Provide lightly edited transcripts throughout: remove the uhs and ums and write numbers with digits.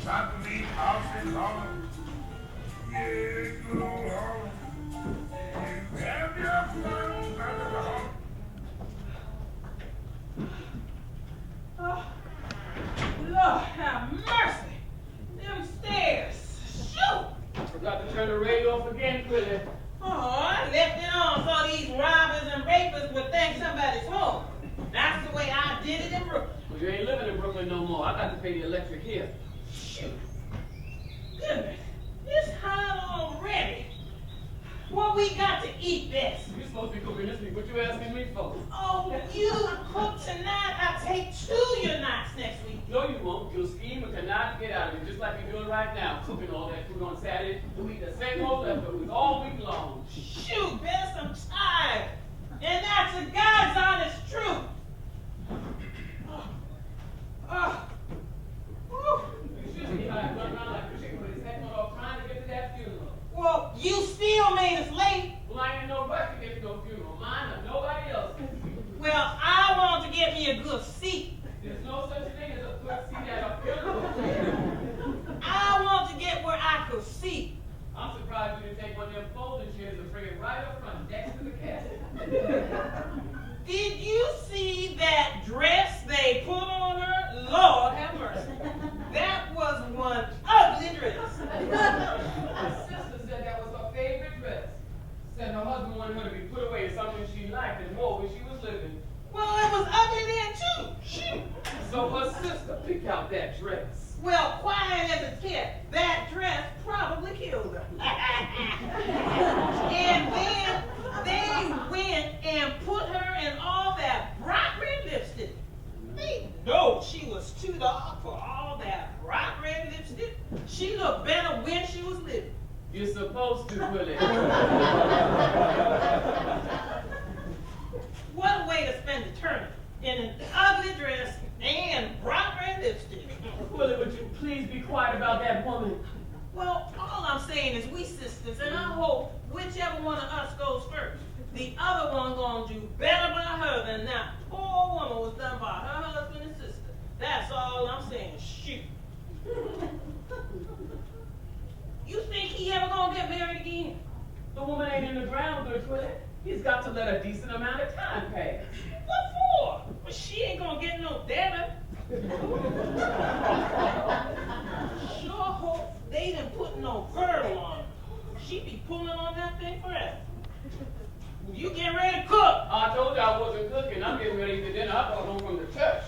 Got to leave house in Harlem. Yeah, good old Harlem. You have your fun, brother Harlem. Oh, Lord have mercy. Them stairs. Shoot! Forgot to turn the radio off again, Quilly. Oh, I left it on so these robbers and rapers would think somebody's home. That's the way I did it in Brooklyn. Well, you ain't living in Brooklyn no more. I got to pay the electric here. Shoot. Goodness, it's hot already. What we got to eat this? You supposed to be cooking this week. What you asking me for? Oh, you cook tonight. I'll take 2 your nights next week. No, you won't. You'll scheme and cannot get out of it, just like you're doing right now, cooking all that food on Saturday. You eat the same old leftovers all week long. Shoot, Bess, I'm tired. And that's a God's honest truth. You should be like running around like a chicken with his head cut off trying to get to that funeral. Well, you still made us late. Well, I ain't in no rush to get to no funeral. Mine or nobody else's. Well, I want to get me a good seat. There's no such thing as a good seat at a funeral. I want to get where I could see. I'm surprised you didn't take one of them folding chairs and bring it right up front next to the casket. Did you see that dress they put on her? Lord have mercy. That was one ugly dress. My sister said that was her favorite dress. Said her husband wanted her to be put away in something she liked and wore when she was living. Well, it was ugly then too. Shoot. So her sister picked out that dress. Well, quiet as a kid, that dress probably killed her. And then they went and put her in all that bright red lipstick. They know she was too dark for all that bright red lipstick. She looked better when she was living. You're supposed to, Willie. What a way to spend eternity in an ugly dress and bright red lipstick. Willie, would you please be quiet about that woman? Well, all I'm saying is we sisters, and I hope whichever one of us goes first, the other one gonna do better by her than that poor woman was done by her husband and sister. That's all I'm saying. Shoot. You think he ever gonna get married again? The woman ain't in the ground good, Willie. He's got to let a decent amount of time pass. What for? Well, she ain't gonna get no better. Sure hope they didn't put no girdle on her. She be pulling on that thing forever. You get ready to cook. I told you I wasn't cooking. I'm getting ready to dinner. I brought home from the church.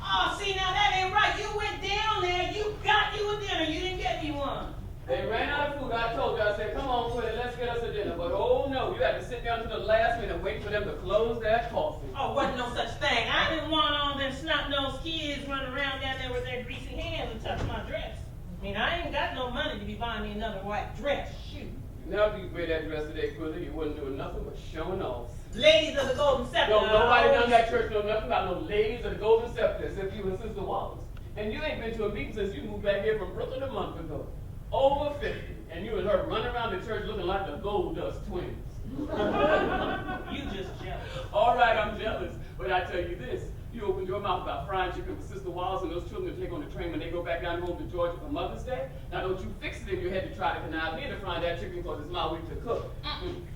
Oh, see, now that ain't right. You went down there, you got you a dinner, you didn't get me one. They ran out of food. I told you, I said, come on, Willie, let's get us a dinner. But oh no, you had to sit down to the last minute waiting for them to close that coffee. Oh, wasn't no such thing. I didn't want all them snot-nosed kids running around down there with their greasy hands and touch my dress. I mean, I ain't got no money to be buying me another white dress. Shoot. Now if you wear that dress today, Quilly, you wouldn't do nothing but showing off. Ladies of the Golden Scepter. No, nobody done that church know nothing about no ladies of the Golden Scepter except you and Sister Wallace. And you ain't been to a meeting since you moved back here from Brooklyn a month ago. Over 50. And you and her running around the church looking like the Gold Dust twins. You just jealous. All right, I'm jealous. But I tell you this. You opened your mouth about frying chicken for Sister Wallace and those children to take on the train when they go back down home to Georgia for Mother's Day. Now don't you fix it in your head to try to connive me into frying that chicken because it's my week to cook.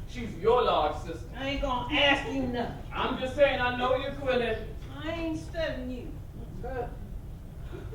She's your large sister. I ain't gonna ask you nothing. I'm just saying I know you, Quilly. I ain't studying you. Good.